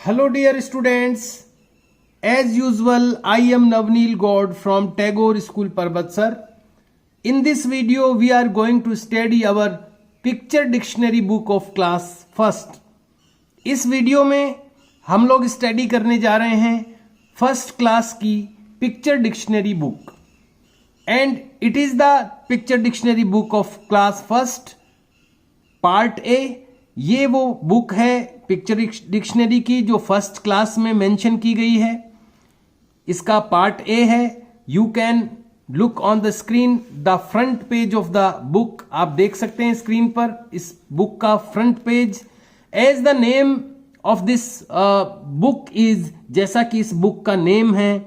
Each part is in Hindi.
Hello dear students, as usual I am Navneel God from Tagore School Parbatsar. In this video we are going to study our picture dictionary book of class first. इस वीडियो में हम लोग स्टडी करने जा रहे हैं फर्स्ट क्लास की picture dictionary book and it is the picture dictionary book of class first part A. ये वो बुक है पिक्चर डिक्शनरी की जो फर्स्ट क्लास में मेंशन की गई है। इसका पार्ट ए है। You can look on the screen the front page of the book. आप देख सकते हैं स्क्रीन पर इस बुक का front page. As the name of this book is, जैसा कि इस बुक का नेम है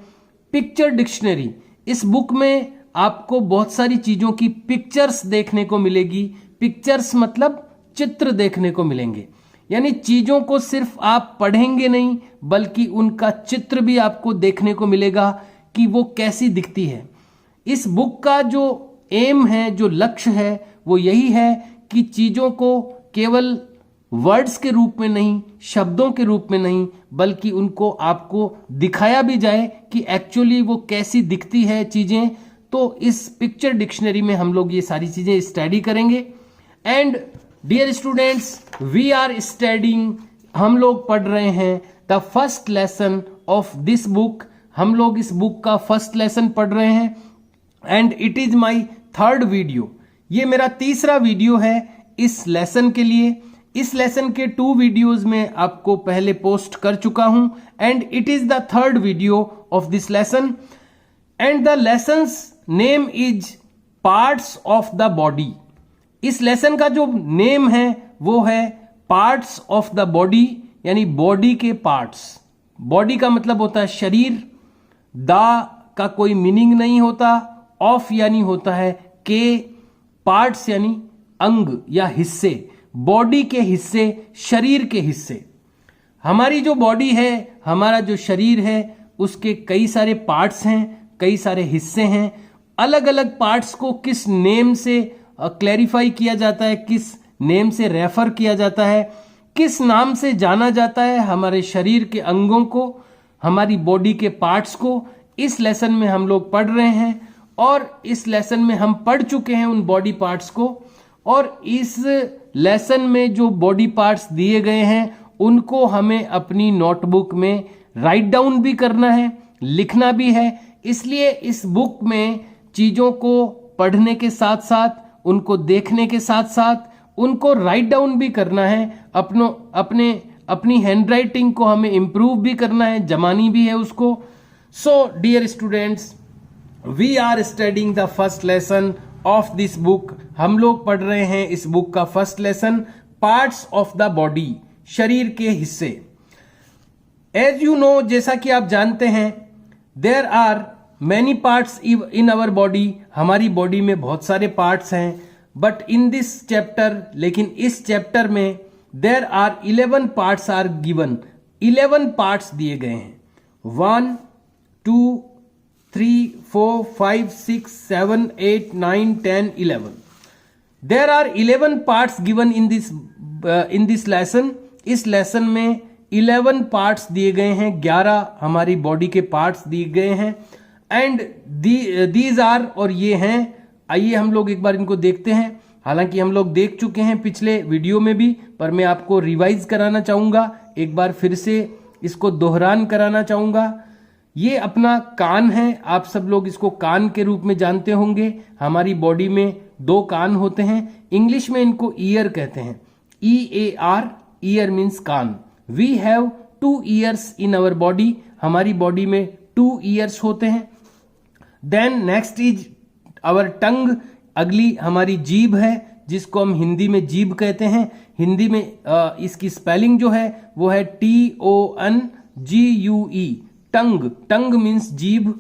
पिक्चर डिक्शनरी। इस बुक में आपको बहुत सारी चीजों की पिक्चर्स देखने को मिलेगी। पिक्चर्स मतलब चित्र देखने को मिलेंगे, यानी चीजों को सिर्फ आप पढ़ेंगे नहीं बल्कि उनका चित्र भी आपको देखने को मिलेगा कि वो कैसी दिखती है। इस बुक का जो एम है, जो लक्ष्य है, वो यही है कि चीजों को केवल वर्ड्स के रूप में नहीं, शब्दों के रूप में नहीं, बल्कि उनको आपको दिखाया भी जाए कि एक्चुअली वो कैसी दिखती है चीजें। तो इस पिक्चर डिक्शनरी में हम लोग ये सारी चीजें स्टडी करेंगे। And dear students, we are studying, हम लोग पढ़ रहे हैं the first lesson of this book. हम लोग इस बुक का फर्स्ट लेसन पढ़ रहे हैं and it is my third video. ये मेरा तीसरा वीडियो है इस लेसन के लिए। इस लेसन के 2 वीडियोस में आपको पहले पोस्ट कर चुका हूं and it is the third video of this lesson and the lessons name is parts of the body. इस लेसन का जो नेम है वो है पार्ट्स ऑफ द बॉडी, यानी बॉडी के पार्ट्स। बॉडी का मतलब होता है शरीर। द का कोई मीनिंग नहीं होता। ऑफ यानी होता है के। पार्ट्स यानी अंग या हिस्से, बॉडी के हिस्से, शरीर के हिस्से। हमारी जो बॉडी है, हमारा जो शरीर है, उसके कई सारे पार्ट्स हैं, कई सारे हिस्से हैं। अलग अलग पार्ट्स को किस नेम से क्लैरिफाई किया जाता है, किस नेम से रेफर किया जाता है, किस नाम से जाना जाता है हमारे शरीर के अंगों को, हमारी बॉडी के पार्ट्स को, इस लेसन में हम लोग पढ़ रहे हैं। और इस लेसन में हम पढ़ चुके हैं उन बॉडी पार्ट्स को। और इस लेसन में जो बॉडी पार्ट्स दिए गए हैं उनको हमें अपनी नोटबुक में राइट डाउन भी करना है, लिखना भी है। इसलिए इस बुक में चीजों को पढ़ने के साथ साथ, उनको देखने के साथ साथ उनको राइट डाउन भी करना है। अपनी हैंडराइटिंग को हमें इंप्रूव भी करना है, जमानी भी है उसको। So dear students, we are studying the first lesson of this book. हम लोग पढ़ रहे हैं इस बुक का first lesson parts of the body, शरीर के हिस्से। एज यू नो, जैसा कि आप जानते हैं, there are many parts in our body. हमारी बॉडी में बहुत सारे पार्ट्स हैं। बट इन दिस चैप्टर, लेकिन इस चैप्टर में there are 11 parts are given. 11 parts दिए गए हैं। 1 2 3 4 5 6 7 8 9 10 11। There are 11 parts given in this lesson. इस लेसन में 11 पार्ट्स दिए गए हैं। 11 हमारी बॉडी के पार्ट्स दिए गए हैं एंड दीज आर, और ये हैं। आइए हम लोग एक बार इनको देखते हैं। हालांकि हम लोग देख चुके हैं पिछले वीडियो में भी, पर मैं आपको रिवाइज कराना चाहूंगा, एक बार फिर से इसको दोहरान कराना चाहूंगा। ये अपना कान है। आप सब लोग इसको कान के रूप में जानते होंगे। हमारी बॉडी में 2 कान होते हैं। इंग्लिश में इनको ईयर कहते हैं। EAR, ईयर मीन्स कान। We have 2 ears in our body. हमारी बॉडी में 2 ईयर्स होते हैं। Then next is our tongue. अगली हमारी जीभ है, जिसको हम हिंदी में जीभ कहते हैं। हिंदी में इसकी स्पेलिंग जो है वो है TONGUE, टंग। टंग मीन्स जीभ।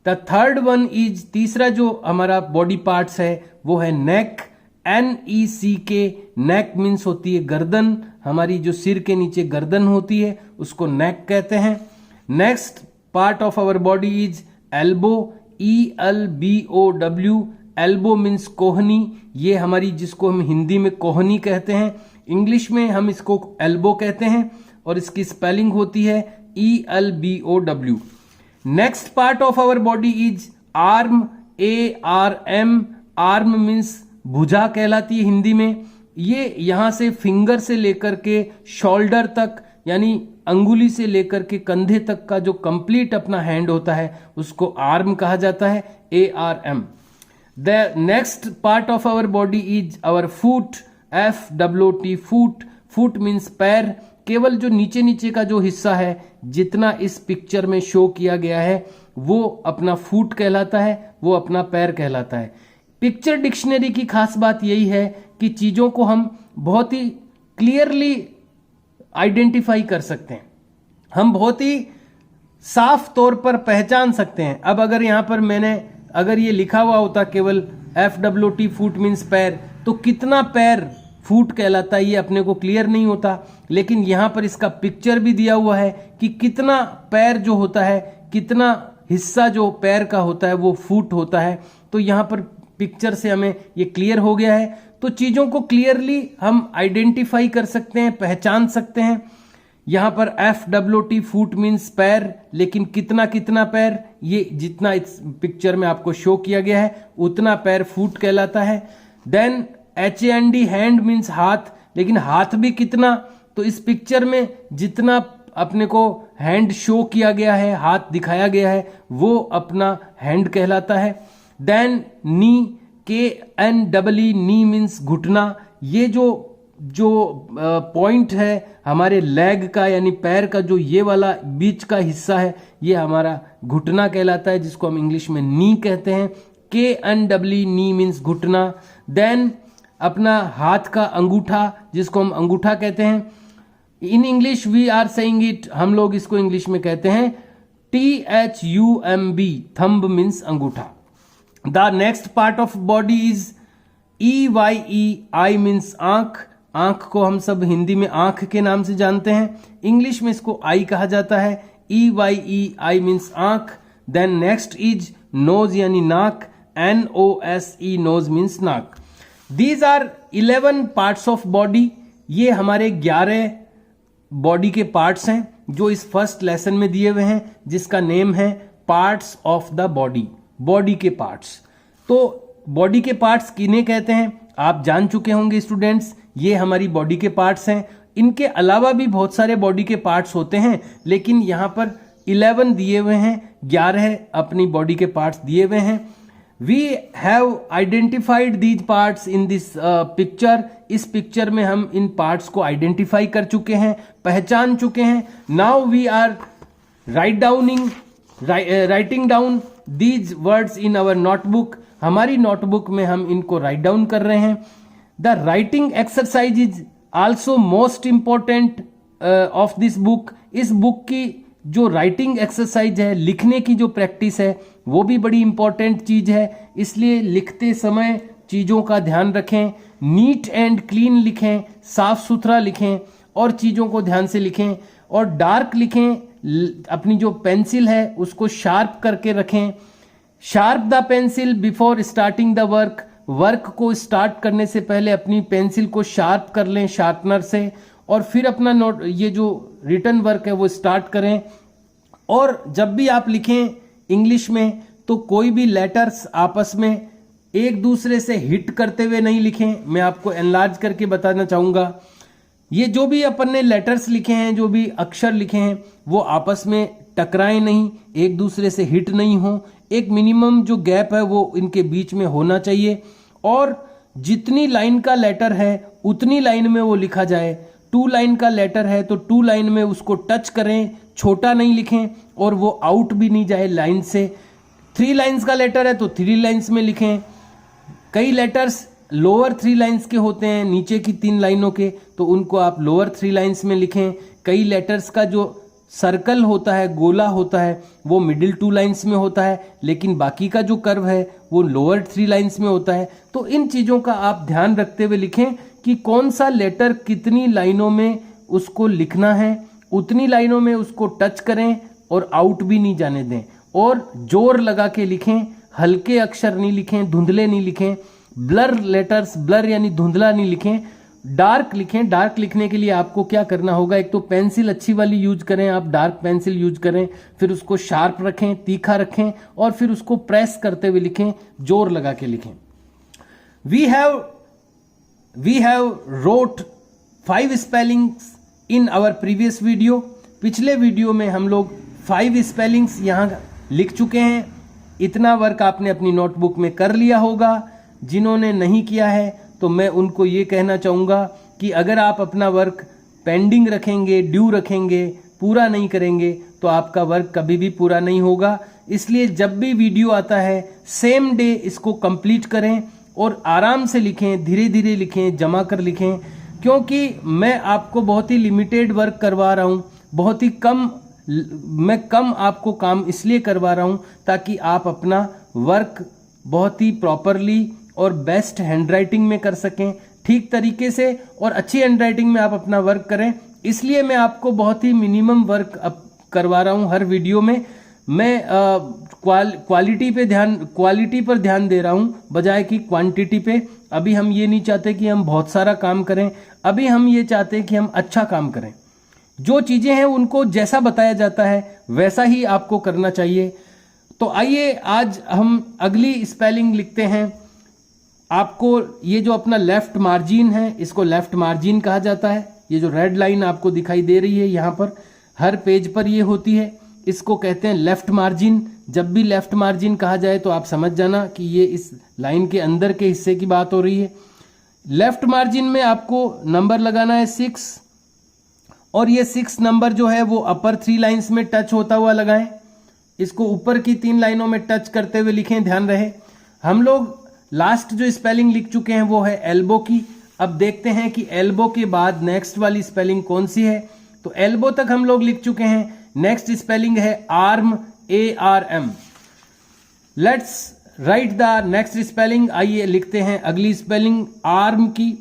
द थर्ड वन इज, तीसरा जो हमारा बॉडी पार्ट्स है वो है नेक। NECK, नेक मीन्स होती है गर्दन। हमारी जो सिर के नीचे गर्दन होती है उसको नेक कहते हैं। Next part of our body is elbow. ELBOW, elbow means कोहनी। ये हमारी, जिसको हम हिंदी में कोहनी कहते हैं, इंग्लिश में हम इसको एल्बो कहते हैं। और इसकी स्पेलिंग होती है ELBOW। Next part of our body is arm, ARM। Arm means भुजा कहलाती है हिंदी में। ये यहां से फिंगर से लेकर के शोल्डर तक यानी अंगुली से लेकर के कंधे तक का जो कंप्लीट अपना हैंड होता है उसको आर्म कहा जाता है, ARM। The next part of our body is our foot, FWT foot. Foot means पैर। केवल जो नीचे नीचे का जो हिस्सा है जितना इस पिक्चर में शो किया गया है वो अपना फुट कहलाता है, वो अपना पैर कहलाता है। पिक्चर डिक्शनरी की खास बात यही है कि चीजों को हम बहुत ही क्लियरली आइडेंटिफाई कर सकते हैं, हम बहुत ही साफ तौर पर पहचान सकते हैं। अब अगर यहां पर मैंने अगर ये लिखा हुआ होता केवल FWT फुट मीन्स पैर, तो कितना पैर फुट कहलाता है ये अपने को क्लियर नहीं होता। लेकिन यहां पर इसका पिक्चर भी दिया हुआ है कि कितना पैर जो होता है, कितना हिस्सा जो पैर का होता है वो फुट होता है। तो यहां पर पिक्चर से हमें ये क्लियर हो गया है। तो चीजों को क्लियरली हम आइडेंटिफाई कर सकते हैं, पहचान सकते हैं। यहां पर FWT फुट मीन्स पैर, लेकिन कितना कितना पैर, ये जितना इस पिक्चर में आपको शो किया गया है उतना पैर फुट कहलाता है। देन HAND हैंड मीन्स हाथ, लेकिन हाथ भी कितना, तो इस पिक्चर में जितना अपने को हैंड शो किया गया है, हाथ दिखाया गया है, वो अपना हैंड कहलाता है। देन नी, KNEE, नी मीन्स घुटना। ये जो पॉइंट है हमारे लेग का यानी पैर का, जो ये वाला बीच का हिस्सा है ये हमारा घुटना कहलाता है, जिसको हम इंग्लिश में नी कहते हैं। KNEE, नी मीन्स घुटना। देन अपना हाथ का अंगूठा जिसको हम अंगूठा कहते हैं। In English we are saying it, हम लोग इसको इंग्लिश में कहते हैं THUMB, थंब मीन्स अंगूठा। The next part of body is EYE, eye means आंख। आंख को हम सब हिंदी में आंख के नाम से जानते हैं, इंग्लिश में इसको आई कहा जाता है। EYE, आई मीन्स आंख। देन नेक्स्ट इज नोज यानी नाक, NOSE, नोज मीन्स नाक। These are 11 parts of body. ये हमारे 11 बॉडी के पार्ट्स हैं जो इस फर्स्ट लेसन में दिए हुए हैं, जिसका नेम है parts of the body, body के पार्ट्स। तो बॉडी के पार्ट्स किन्हें कहते हैं आप जान चुके होंगे स्टूडेंट्स, ये हमारी बॉडी के पार्ट्स हैं। इनके अलावा भी बहुत सारे बॉडी के पार्ट्स होते हैं, लेकिन यहां पर 11 दिए हुए हैं, 11 अपनी बॉडी के पार्ट्स दिए हुए हैं। We have identified these parts in this picture. इस पिक्चर में हम इन पार्ट्स को आइडेंटिफाई कर चुके हैं, पहचान चुके हैं। Now we are writing down these words in our notebook. हमारी नोटबुक में हम इनको राइट डाउन कर रहे हैं। The writing exercise is also most important of this book. इस बुक की जो राइटिंग एक्सरसाइज है, लिखने की जो प्रैक्टिस है, वो भी बड़ी इंपॉर्टेंट चीज है। इसलिए लिखते समय चीजों का ध्यान रखें, नीट एंड क्लीन लिखें, साफ सुथरा लिखें और चीजों को ध्यान से लिखें और डार्क लिखें। अपनी जो पेंसिल है उसको शार्प करके रखें। Sharp the pencil before starting the work. Work को स्टार्ट करने से पहले अपनी पेंसिल को शार्प कर लें शार्पनर से, और फिर अपना नोट ये जो रिटन वर्क है वो स्टार्ट करें। और जब भी आप लिखें इंग्लिश में तो कोई भी लेटर्स आपस में एक दूसरे से हिट करते हुए नहीं लिखें। मैं आपको एनलार्ज करके बताना चाहूंगा, ये जो भी अपन ने लेटर्स लिखे हैं, जो भी अक्षर लिखे हैं, वो आपस में टकराएं नहीं, एक दूसरे से हिट नहीं हो। एक मिनिमम जो गैप है वो इनके बीच में होना चाहिए, और जितनी लाइन का लेटर है उतनी लाइन में वो लिखा जाए। 2 लाइन का लेटर है तो 2 लाइन में उसको टच करें, छोटा नहीं लिखें और वो आउट भी नहीं जाए लाइन से। 3 लाइन्स का लेटर है तो 3 लाइन्स में लिखें। कई लेटर्स लोअर 3 लाइन्स के होते हैं, नीचे की 3 लाइनों के, तो उनको आप लोअर 3 लाइन्स में लिखें। कई लेटर्स का जो सर्कल होता है, गोला होता है, वो मिडिल 2 लाइन्स में होता है, लेकिन बाकी का जो कर्व है वो लोअर 3 लाइन्स में होता है। तो इन चीजों का आप ध्यान रखते हुए लिखें कि कौन सा लेटर कितनी लाइनों में उसको लिखना है, उतनी लाइनों में उसको टच करें और आउट भी नहीं जाने दें, और जोर लगा के लिखें। हल्के अक्षर नहीं लिखें, धुंधले नहीं लिखें, ब्लर लेटर्स, ब्लर यानी धुंधला नहीं लिखें। डार्क लिखें। डार्क लिखने के लिए आपको क्या करना होगा, एक तो पेंसिल अच्छी वाली यूज करें, आप डार्क पेंसिल यूज करें, फिर उसको शार्प रखें, तीखा रखें, और फिर उसको प्रेस करते हुए लिखें, जोर लगा के लिखें। We have wrote 5 spellings in our previous video. पिछले वीडियो में हम लोग 5 स्पेलिंग्स यहां लिख चुके हैं। इतना वर्क आपने अपनी नोटबुक में कर लिया होगा। जिन्होंने नहीं किया है तो मैं उनको ये कहना चाहूँगा कि अगर आप अपना वर्क पेंडिंग रखेंगे, ड्यू रखेंगे, पूरा नहीं करेंगे तो आपका वर्क कभी भी पूरा नहीं होगा। इसलिए जब भी वीडियो आता है सेम डे इसको कंप्लीट करें और आराम से लिखें, धीरे धीरे लिखें, जमा कर लिखें, क्योंकि मैं आपको बहुत ही लिमिटेड वर्क करवा रहा हूँ, बहुत ही कम आपको काम इसलिए करवा रहा हूँ ताकि आप अपना वर्क बहुत ही प्रॉपरली और बेस्ट हैंडराइटिंग में कर सकें, ठीक तरीके से और अच्छी हैंडराइटिंग में आप अपना वर्क करें। इसलिए मैं आपको बहुत ही मिनिमम वर्क करवा रहा हूं हर वीडियो में। मैं क्वालिटी पर ध्यान दे रहा हूं बजाय कि क्वांटिटी पे। अभी हम ये नहीं चाहते कि हम बहुत सारा काम करें, अभी हम ये चाहते हैं कि हम अच्छा काम करें। जो चीजें हैं उनको जैसा बताया जाता है वैसा ही आपको करना चाहिए। तो आइए आज हम अगली स्पेलिंग लिखते हैं। आपको ये जो अपना लेफ्ट मार्जिन है इसको लेफ्ट मार्जिन कहा जाता है। ये जो रेड लाइन आपको दिखाई दे रही है यहाँ पर हर पेज पर ये होती है, इसको कहते हैं लेफ्ट मार्जिन। जब भी लेफ्ट मार्जिन कहा जाए तो आप समझ जाना कि ये इस लाइन के अंदर के हिस्से की बात हो रही है। लेफ्ट मार्जिन में आपको नंबर लगाना है 6, और ये 6 नंबर जो है वो अपर 3 लाइंस में टच होता हुआ लगाएं। इसको ऊपर की 3 लाइनों में टच करते हुए लिखें, ध्यान रहे। हम लोग लास्ट जो स्पेलिंग लिख चुके हैं वो है एल्बो की। अब देखते हैं कि एल्बो के बाद नेक्स्ट वाली स्पेलिंग कौन सी है। तो एल्बो तक हम लोग लिख चुके हैं। नेक्स्ट स्पेलिंग है arm, ARM। Let's write the next spelling. आइए लिखते हैं अगली स्पेलिंग आर्म की।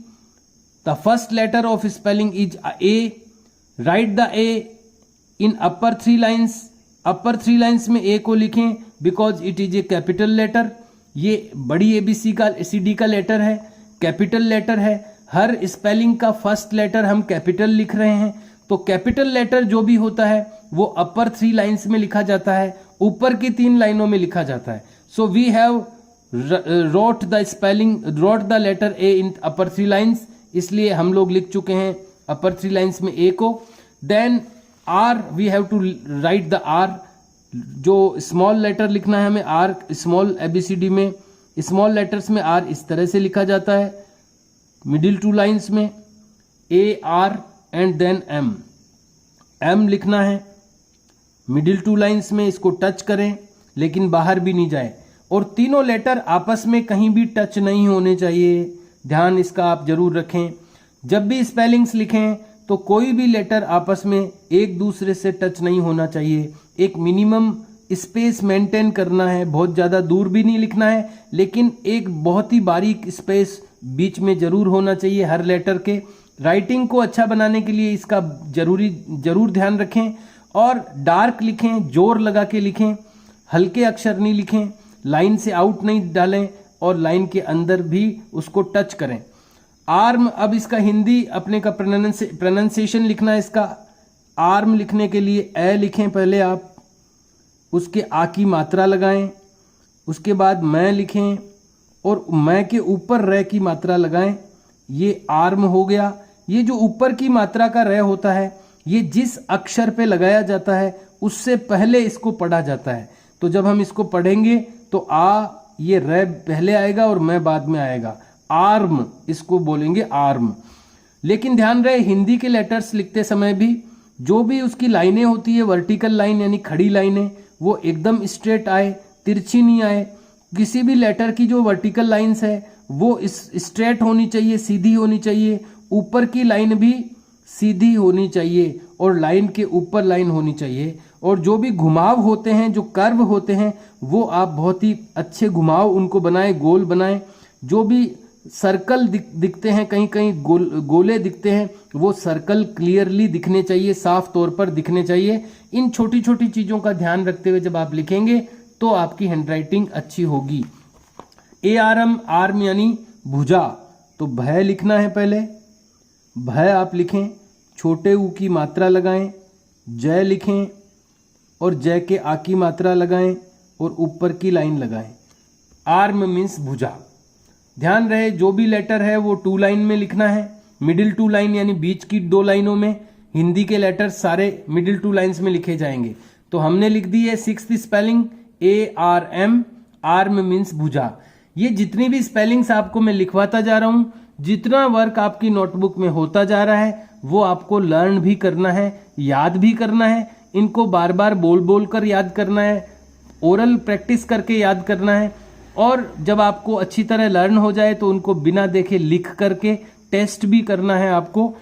The first letter of spelling is A। Write the A in upper 3 lines. Upper 3 lines में A को लिखें because it is a capital letter. ये बड़ी ABC का CD का लेटर है, कैपिटल लेटर है। हर स्पेलिंग का फर्स्ट लेटर हम कैपिटल लिख रहे हैं, तो कैपिटल लेटर जो भी होता है वो अपर 3 लाइन्स में लिखा जाता है, ऊपर की 3 लाइनों में लिखा जाता है। So we have wrote the letter A in upper 3 lines, इसलिए हम लोग लिख चुके हैं अपर 3 लाइन्स में A को। Then R, we have to write the R। जो स्मॉल लेटर लिखना है हमें R, स्मॉल ABCD में स्मॉल लेटर्स में R इस तरह से लिखा जाता है। मिडिल 2 लाइन्स में AR एंड देन M लिखना है। मिडिल 2 लाइन्स में इसको टच करें लेकिन बाहर भी नहीं जाए, और तीनों लेटर आपस में कहीं भी टच नहीं होने चाहिए। ध्यान इसका आप जरूर रखें। जब भी स्पेलिंग्स लिखें तो कोई भी लेटर आपस में एक दूसरे से टच नहीं होना चाहिए। एक मिनिमम स्पेस मेंटेन करना है, बहुत ज़्यादा दूर भी नहीं लिखना है, लेकिन एक बहुत ही बारीक स्पेस बीच में जरूर होना चाहिए हर लेटर के। राइटिंग को अच्छा बनाने के लिए इसका जरूर ध्यान रखें। और डार्क लिखें, जोर लगा के लिखें, हल्के अक्षर नहीं लिखें, लाइन से आउट नहीं डालें और लाइन के अंदर भी उसको टच करें। आर्म, अब इसका हिंदी अपने का प्रोनाउंसिएशन लिखना है। इसका आर्म लिखने के लिए ए लिखें पहले आप, उसके आ की मात्रा लगाएं, उसके बाद मैं लिखें और मैं के ऊपर रे की मात्रा लगाएं। ये आर्म हो गया। ये जो ऊपर की मात्रा का रे होता है ये जिस अक्षर पे लगाया जाता है उससे पहले इसको पढ़ा जाता है। तो जब हम इसको पढ़ेंगे तो ये रे पहले आएगा और मैं बाद में आएगा। आर्म इसको बोलेंगे आर्म। लेकिन ध्यान रहे हिंदी के लेटर्स लिखते समय भी जो भी उसकी लाइनें होती है, वर्टिकल लाइन यानी खड़ी लाइनें, वो एकदम स्ट्रेट आए, तिरछी नहीं आए। किसी भी लेटर की जो वर्टिकल लाइंस है वो स्ट्रेट होनी चाहिए, सीधी होनी चाहिए। ऊपर की लाइन भी सीधी होनी चाहिए और लाइन के ऊपर लाइन होनी चाहिए। और जो भी घुमाव होते हैं, जो कर्व होते हैं, वो आप बहुत ही अच्छे घुमाव उनको बनाएं, गोल बनाएं। जो भी सर्कल दिखते हैं, कहीं कहीं गोले दिखते हैं, वो सर्कल क्लियरली दिखने चाहिए, साफ तौर पर दिखने चाहिए। इन छोटी छोटी चीज़ों का ध्यान रखते हुए जब आप लिखेंगे तो आपकी हैंडराइटिंग अच्छी होगी। ARM, आर्म यानी भुजा, तो भय लिखना है पहले, भ आप लिखें, छोटे ऊ की मात्रा लगाएं, जय लिखें और जय के आ की मात्रा लगाएं और ऊपर की लाइन लगाएं। आर्म मीन्स भुजा। ध्यान रहे जो भी लेटर है वो 2 लाइन में लिखना है, मिडिल 2 लाइन यानी बीच की 2 लाइनों में। हिंदी के लेटर सारे मिडिल 2 लाइन्स में लिखे जाएंगे। तो हमने लिख दी है 6th spelling ARM, arm means भुजा। ये जितनी भी स्पेलिंग्स आपको मैं लिखवाता जा रहा हूं, जितना वर्क आपकी नोटबुक में होता जा रहा है वो आपको लर्न भी करना है, याद भी करना है। इनको बार बार बोल बोल कर याद करना है, ओरल प्रैक्टिस करके याद करना है। और जब आपको अच्छी तरह लर्न हो जाए तो उनको बिना देखे लिख करके टेस्ट भी करना है आपको।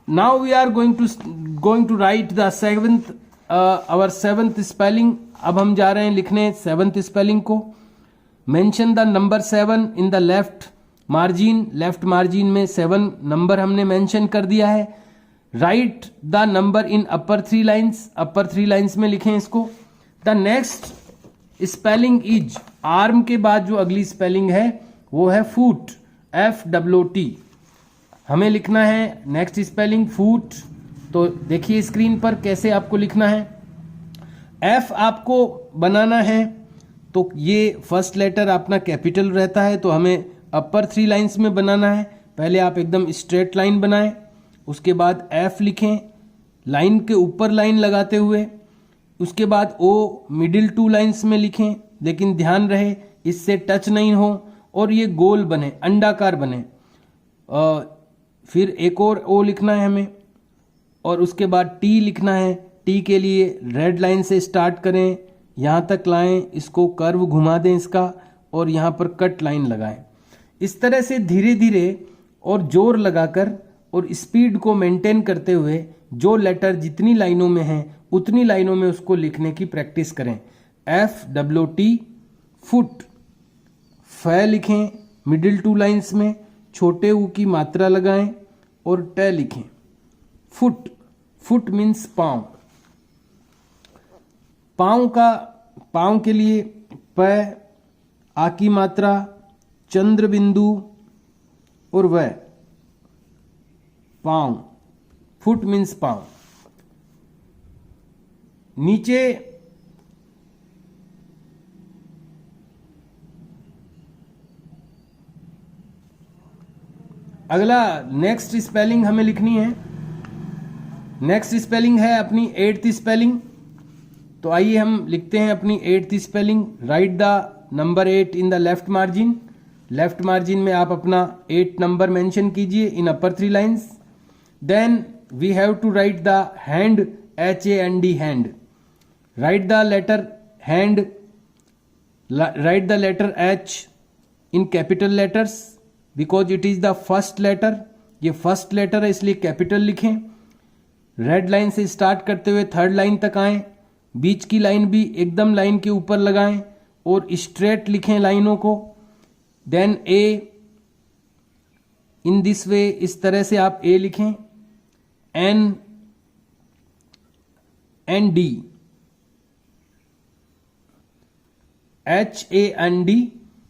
Now we are going to write the seventh spelling. अब हम जा रहे हैं लिखने 7th स्पेलिंग को। Mention the number 7 in the left margin. Left margin में 7 नंबर हमने मेंशन कर दिया है। Write the number in upper 3 lines, upper 3 lines में लिखें इसको। The next spelling is, arm के बाद जो अगली स्पेलिंग है वो है फूट, FOOT। हमें लिखना है नेक्स्ट स्पेलिंग फूट। तो देखिए स्क्रीन पर कैसे आपको लिखना है। F आपको बनाना है तो ये फर्स्ट लेटर अपना कैपिटल रहता है, तो हमें अपर 3 लाइन्स में बनाना है। पहले आप एकदम स्ट्रेट लाइन बनाएं, उसके बाद F लिखें लाइन के ऊपर लाइन लगाते हुए। उसके बाद O मिडिल 2 लाइन्स में लिखें, लेकिन ध्यान रहे इससे टच नहीं हो और ये गोल बने, अंडाकार बने। फिर एक और O लिखना है हमें और उसके बाद T लिखना है। T के लिए रेड लाइन से स्टार्ट करें, यहाँ तक लाएं, इसको कर्व घुमा दें इसका और यहाँ पर कट लाइन लगाएं। इस तरह से धीरे धीरे और जोर लगाकर और स्पीड को मेंटेन करते हुए जो लेटर जितनी लाइनों में है उतनी लाइनों में उसको लिखने की प्रैक्टिस करें। FOOT foot. फ लिखें मिडिल 2 लाइन्स में, छोटे ऊ की मात्रा लगाएं और ट लिखें। फुट, फुट मीन्स पांव। पांव के लिए प, आ की मात्रा, चंद्र बिंदु और व, पांव। फुट मीन्स पांव। नीचे अगला नेक्स्ट स्पेलिंग हमें लिखनी है। नेक्स्ट स्पेलिंग है अपनी 8th स्पेलिंग। तो आइए हम लिखते हैं अपनी 8th spelling. Write the number 8 in the left margin. Left margin में आप अपना 8 नंबर मेंशन कीजिए in upper 3 lines. Then we have to write the hand, HAND, hand. Write the letter hand, write the letter H in capital letters because it is the first letter. ये फर्स्ट लेटर है इसलिए कैपिटल लिखें। रेड लाइन से स्टार्ट करते हुए 3rd लाइन तक आएं, बीच की लाइन भी एकदम लाइन के ऊपर लगाएं और स्ट्रेट लिखें लाइनों को। Then A in this way, इस तरह से आप A लिखें। N D, HAND।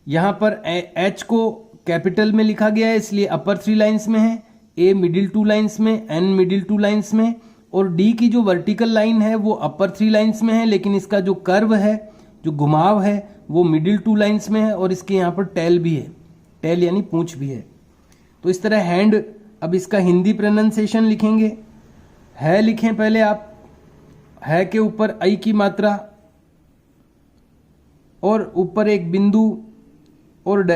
यहां पर H को कैपिटल में लिखा गया है इसलिए अपर 3 लाइन्स में है, A मिडिल 2 लाइन्स में, N मिडिल 2 लाइन्स में और D की जो वर्टिकल लाइन है वो अपर 3 लाइन्स में है, लेकिन इसका जो कर्व है, जो घुमाव है वो मिडिल 2 लाइन्स में है और इसके यहाँ पर टेल भी है, टेल यानी पूंछ भी है। तो इस तरह हैंड। अब इसका हिंदी प्रोनाउंसिएशन लिखेंगे। है लिखें पहले आप, है के ऊपर आई की मात्रा और ऊपर एक बिंदु और ड।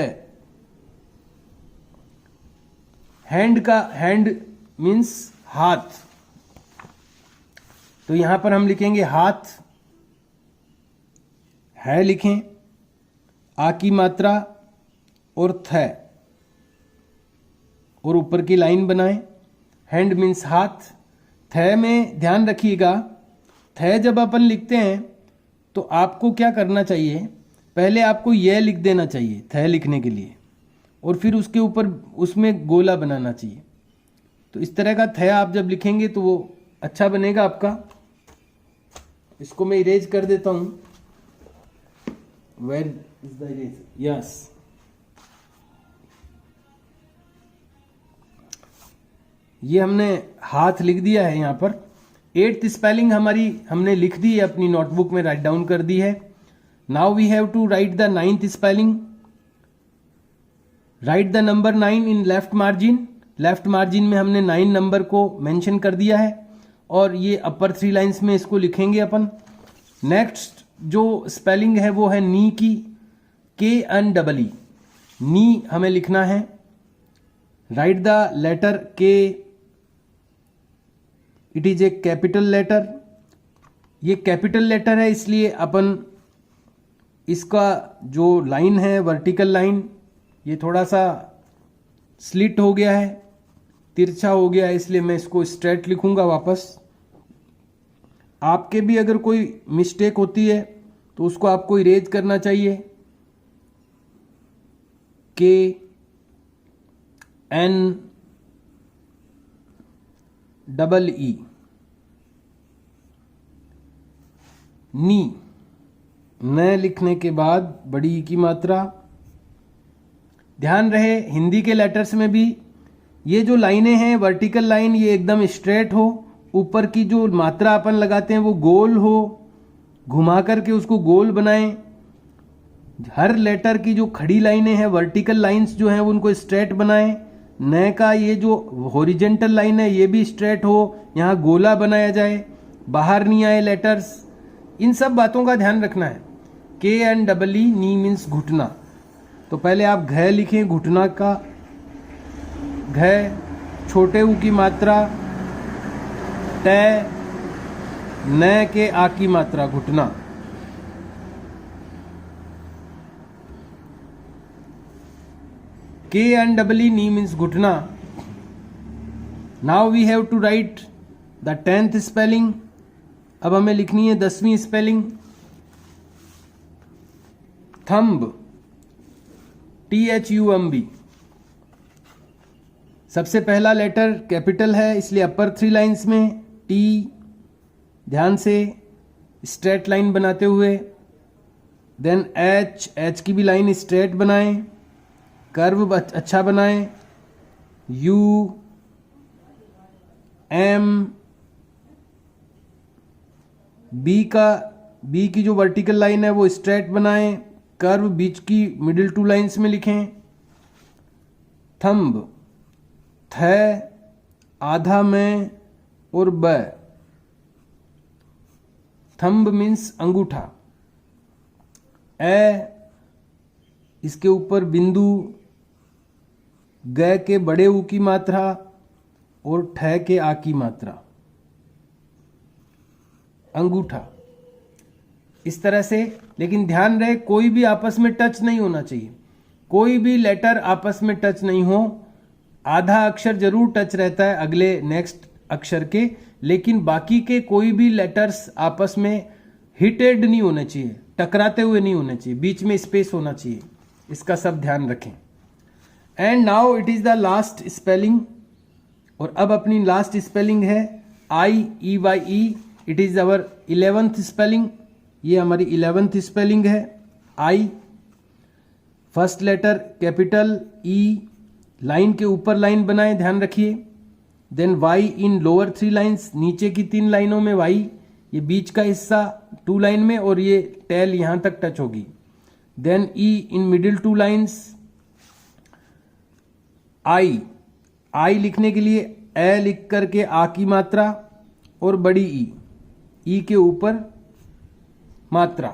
हैंड का हैंड मीन्स हाथ, तो यहां पर हम लिखेंगे हाथ। है लिखें, आ की मात्रा और थ और ऊपर की लाइन बनाएं। हैंड मीन्स हाथ। थ में ध्यान रखिएगा, थ जब अपन लिखते हैं तो आपको क्या करना चाहिए, पहले आपको यह लिख देना चाहिए थ लिखने के लिए और फिर उसके ऊपर उसमें गोला बनाना चाहिए। तो इस तरह का थ आप जब लिखेंगे तो वो अच्छा बनेगा आपका। इसको मैं इरेज कर देता हूं। Where is the erase? Yes. ये हमने हाथ लिख दिया है यहाँ पर। 8th स्पेलिंग हमारी हमने लिख दी है, अपनी नोटबुक में राइट डाउन कर दी है। Now we have to write the 9th spelling. Write the number 9 in left margin. Left margin में हमने 9 नंबर को मेंशन कर दिया है और ये अपर 3 लाइंस में इसको लिखेंगे अपन। नेक्स्ट जो स्पेलिंग है वो है नी की, KNEE। नी हमें लिखना है। Write the letter K, it is a capital letter. ये कैपिटल लेटर है इसलिए अपन इसका जो लाइन है वर्टिकल लाइन, ये थोड़ा सा स्लिट हो गया है, तिरछा हो गया है, इसलिए मैं इसको स्ट्रेट लिखूंगा वापस। आपके भी अगर कोई मिस्टेक होती है तो उसको आपको इरेज करना चाहिए। KNEE, नी। न लिखने के बाद बड़ी ई की मात्रा। ध्यान रहे हिंदी के लेटर्स में भी ये जो लाइनें हैं वर्टिकल लाइन, ये एकदम स्ट्रेट हो, ऊपर की जो मात्रा अपन लगाते हैं वो गोल हो, घुमा करके उसको गोल बनाएं। हर लेटर की जो खड़ी लाइनें हैं वर्टिकल लाइंस जो हैं उनको स्ट्रेट बनाएं। न का ये जो हॉरिजेंटल लाइन है ये भी स्ट्रेट हो, यहाँ गोला बनाया जाए, बाहर नहीं आए लेटर्स। इन सब बातों का ध्यान रखना है। KNEE, नी मीन्स घुटना। तो पहले आप घ लिखें, घुटना का घ, छोटे ऊ की मात्रा, ट, न के आ की मात्रा, घुटना। KNEE, नी मीन्स घुटना। Now we have to write the 10th spelling. अब हमें लिखनी है 10वीं स्पेलिंग। Thumb, THUMB। सबसे पहला लेटर कैपिटल है इसलिए अपर 3 लाइंस में T, ध्यान से स्ट्रेट लाइन बनाते हुए। देन H की भी लाइन स्ट्रेट बनाएं, कर्व अच्छा बनाएं। U, M, B की जो वर्टिकल लाइन है वो स्ट्रेट बनाएं, कर्व बीच की मिडिल 2 लाइंस में लिखें। थंब, थ, आधा में और ब। थंब मीन्स अंगूठा। इसके ऊपर बिंदु, ग के बड़े ऊ की मात्रा और ठ के आ की मात्रा, अंगूठा। इस तरह से, लेकिन ध्यान रहे कोई भी आपस में टच नहीं होना चाहिए। कोई भी लेटर आपस में टच नहीं हो। आधा अक्षर जरूर टच रहता है अगले नेक्स्ट अक्षर के, लेकिन बाकी के कोई भी लेटर्स आपस में हिटेड नहीं होने चाहिए, टकराते हुए नहीं होने चाहिए, बीच में स्पेस होना चाहिए। इसका सब ध्यान रखें। And now it is the last spelling. और अब अपनी लास्ट स्पेलिंग है IEYE। It is our 11th spelling. ये हमारी 11th स्पेलिंग है। I, first letter capital E, line के ऊपर लाइन बनाएं, ध्यान रखिए। देन Y इन लोअर 3 लाइंस, नीचे की 3 लाइनों में Y, ये बीच का हिस्सा 2 लाइन में और ये टेल यहां तक टच होगी। Then E in middle 2 lines. I लिखने के लिए ए लिख करके आ की मात्रा और बड़ी ई के ऊपर मात्रा।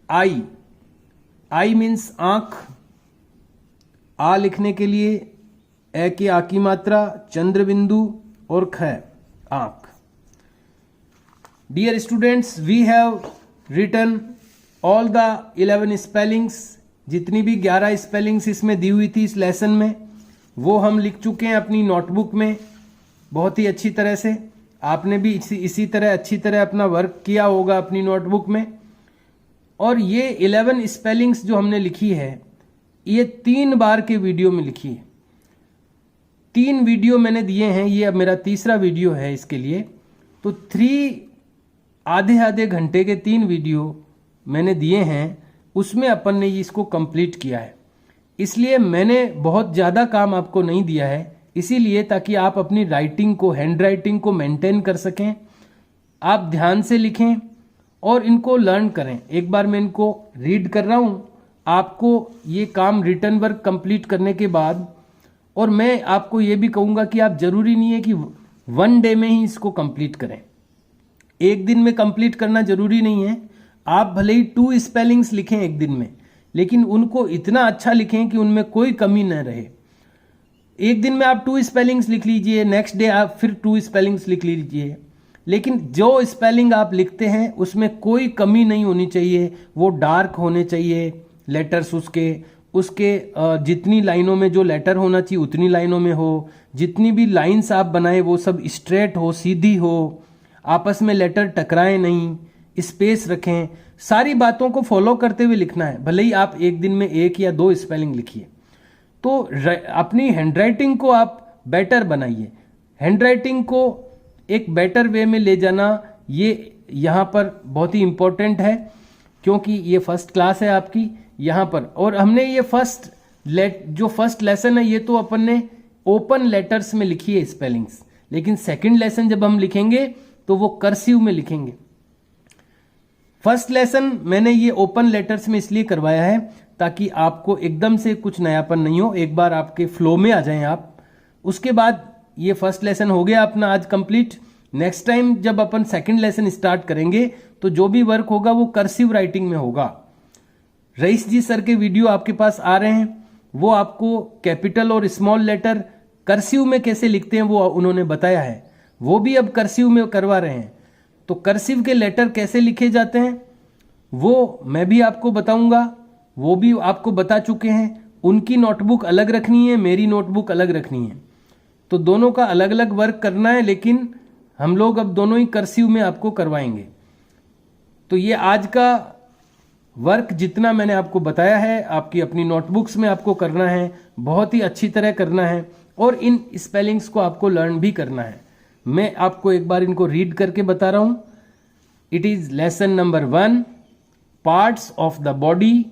आई मीन्स आंख। आ लिखने के लिए ए की आ की मात्रा, चंद्र बिंदु और ख, आंख। Dear students, we have written all the 11 spellings. जितनी भी 11 स्पेलिंग्स इसमें दी हुई थी इस लेसन में, वो हम लिख चुके हैं अपनी नोटबुक में बहुत ही अच्छी तरह से। आपने भी इसी तरह अच्छी तरह अपना वर्क किया होगा अपनी नोटबुक में। और ये 11 स्पेलिंग्स जो हमने लिखी है, ये 3 बार के वीडियो में लिखी है। 3 वीडियो मैंने दिए हैं, ये अब मेरा तीसरा वीडियो है इसके लिए। तो 3 आधे घंटे के 3 वीडियो मैंने दिए हैं, उसमें अपन ने इसको कंप्लीट किया है। इसलिए मैंने बहुत ज़्यादा काम आपको नहीं दिया है, इसीलिए ताकि आप अपनी राइटिंग को, हैंड राइटिंग को मेंटेन कर सकें, आप ध्यान से लिखें और इनको लर्न करें। एक बार मैं इनको रीड कर रहा हूं, आपको ये काम रिटन वर्क कंप्लीट करने के बाद, और मैं आपको ये भी कहूंगा कि आप जरूरी नहीं है कि 1 डे में ही इसको कंप्लीट करें, एक दिन में कंप्लीट करना जरूरी नहीं है। आप भले ही 2 स्पेलिंग्स लिखें एक दिन में, लेकिन उनको इतना अच्छा लिखें कि उनमें कोई कमी न रहे। एक दिन में आप 2 स्पेलिंग्स लिख लीजिए, नेक्स्ट डे आप फिर 2 स्पेलिंग्स लिख लीजिए, लेकिन जो स्पेलिंग आप लिखते हैं उसमें कोई कमी नहीं होनी चाहिए। वो डार्क होने चाहिए लेटर्स, उसके जितनी लाइनों में जो लेटर होना चाहिए उतनी लाइनों में हो। जितनी भी लाइंस आप बनाए वो सब स्ट्रेट हो, सीधी हो, आपस में लेटर टकराए नहीं, स्पेस रखें। सारी बातों को फॉलो करते हुए लिखना है। भले ही आप एक दिन में 1 या 2 स्पेलिंग लिखिए, तो अपनी हैंडराइटिंग को आप बेटर बनाइए। हैंडराइटिंग को एक बेटर वे में ले जाना ये यहाँ पर बहुत ही इंपॉर्टेंट है, क्योंकि ये फर्स्ट क्लास है आपकी यहाँ पर। और हमने ये जो फर्स्ट लेसन है ये तो अपन ने ओपन लेटर्स में लिखी है स्पेलिंग्स, लेकिन सेकंड लेसन जब हम लिखेंगे तो वो कर्सिव में लिखेंगे। फर्स्ट लेसन मैंने ये ओपन लेटर्स में इसलिए करवाया है ताकि आपको एकदम से कुछ नयापन नहीं हो, एक बार आपके फ्लो में आ जाएं आप। उसके बाद ये फर्स्ट लेसन हो गया अपना आज कंप्लीट। नेक्स्ट टाइम जब अपन सेकंड लेसन स्टार्ट करेंगे तो जो भी वर्क होगा वो कर्सिव राइटिंग में होगा। रईस जी सर के वीडियो आपके पास आ रहे हैं, वो आपको कैपिटल और स्मॉल लेटर कर्सिव में कैसे लिखते हैं वो उन्होंने बताया है, वो भी अब कर्सिव में करवा रहे हैं। तो कर्सिव के लेटर कैसे लिखे जाते हैं वो मैं भी आपको बताऊंगा, वो भी आपको बता चुके हैं। उनकी नोटबुक अलग रखनी है, मेरी नोटबुक अलग रखनी है, तो दोनों का अलग अलग वर्क करना है, लेकिन हम लोग अब दोनों ही कर्सिव में आपको करवाएंगे। तो ये आज का वर्क जितना मैंने आपको बताया है आपकी अपनी नोटबुक्स में आपको करना है, बहुत ही अच्छी तरह करना है, और इन स्पेलिंग्स को आपको लर्न भी करना है। मैं आपको एक बार इनको रीड करके बता रहा हूं। It is lesson number 1, parts of the body.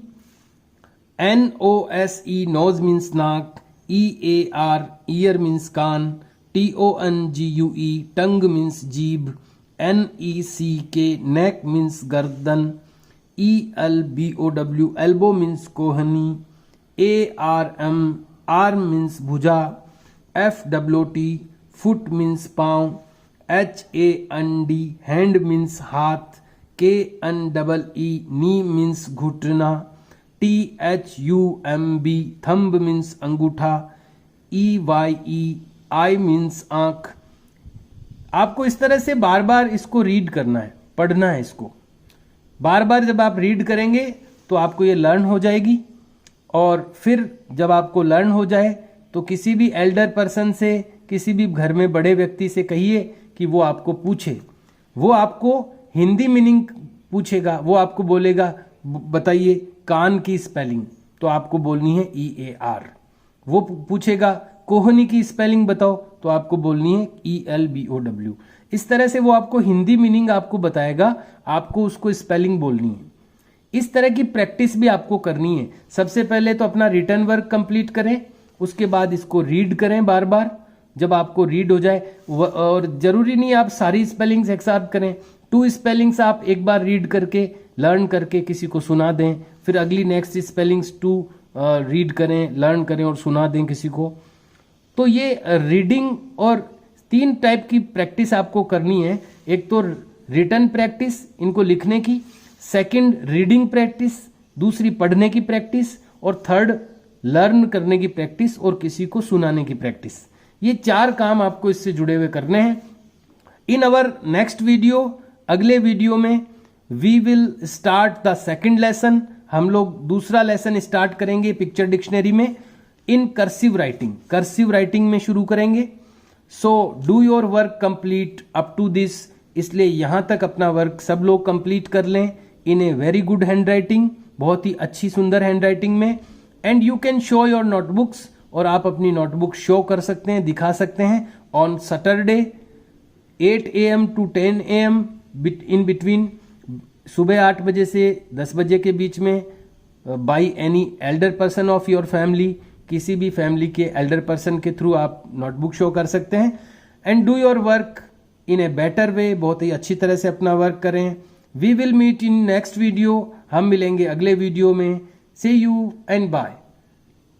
NOSE nose means नाक, EAR ईयर मीन्स कान, TONGUE टंग मीन्स जीभ, NECK नेक मीन्स गर्दन, ELBOW एल्बो मीन्स कोहनी, ARM आर्म मीन्स भुजा, FWT फुट मीन्स पांव, HAND हैंड मीन्स हाथ, KNEE नी मीन्स घुटना, THUMB थंब मीन्स अंगूठा, EYE आई मीन्स आंख। आपको इस तरह से बार बार इसको रीड करना है, पढ़ना है इसको बार बार। जब आप रीड करेंगे तो आपको ये लर्न हो जाएगी, और फिर जब आपको लर्न हो जाए तो किसी भी एल्डर पर्सन से, किसी भी घर में बड़े व्यक्ति से कहिए कि वो आपको पूछे। वो आपको हिंदी मीनिंग पूछेगा, वो आपको बोलेगा बताइए कान की स्पेलिंग, तो आपको बोलनी है EAR। वो पूछेगा कोहनी की स्पेलिंग बताओ, तो आपको बोलनी है ELBOW। इस तरह से वो आपको हिंदी मीनिंग आपको बताएगा, आपको उसको स्पेलिंग बोलनी है। इस तरह की प्रैक्टिस भी आपको करनी है। सबसे पहले तो अपना रिटन वर्क कंप्लीट करें, उसके बाद इसको रीड करें बार बार। जब आपको रीड हो जाए, और जरूरी नहीं आप सारी स्पेलिंग्स एक साथ करें, 2 स्पेलिंग्स आप एक बार रीड करके लर्न करके किसी को सुना दें, फिर अगली नेक्स्ट स्पेलिंग्स 2 रीड करें, लर्न करें और सुना दें किसी को। तो ये रीडिंग और 3 टाइप की प्रैक्टिस आपको करनी है। एक तो रिटन प्रैक्टिस इनको लिखने की, सेकंड रीडिंग प्रैक्टिस, दूसरी पढ़ने की प्रैक्टिस, और थर्ड लर्न करने की प्रैक्टिस और किसी को सुनाने की प्रैक्टिस। ये 4 काम आपको इससे जुड़े हुए करने हैं। इन अवर नेक्स्ट वीडियो, अगले वीडियो में we will start the second lesson. हम लोग दूसरा लेसन स्टार्ट करेंगे पिक्चर डिक्शनरी में in cursive writing. Cursive writing में शुरू करेंगे। So do your work complete up to this. इसलिए यहां तक अपना वर्क सब लोग कंप्लीट कर लें in a very good handwriting, बहुत ही अच्छी सुंदर हैंड राइटिंग में। And you can show your notebooks, और आप अपनी नोटबुक शो कर सकते हैं, दिखा सकते हैं on Saturday 8 AM to 10 AM in between, सुबह 8 बजे से 10 बजे के बीच में, by any elder person of your family. किसी भी फैमिली के एल्डर पर्सन के थ्रू आप नोटबुक शो कर सकते हैं and do your work in a better way, बहुत ही अच्छी तरह से अपना वर्क करें। We will meet in next video, हम मिलेंगे अगले वीडियो में। सी यू एंड बाय।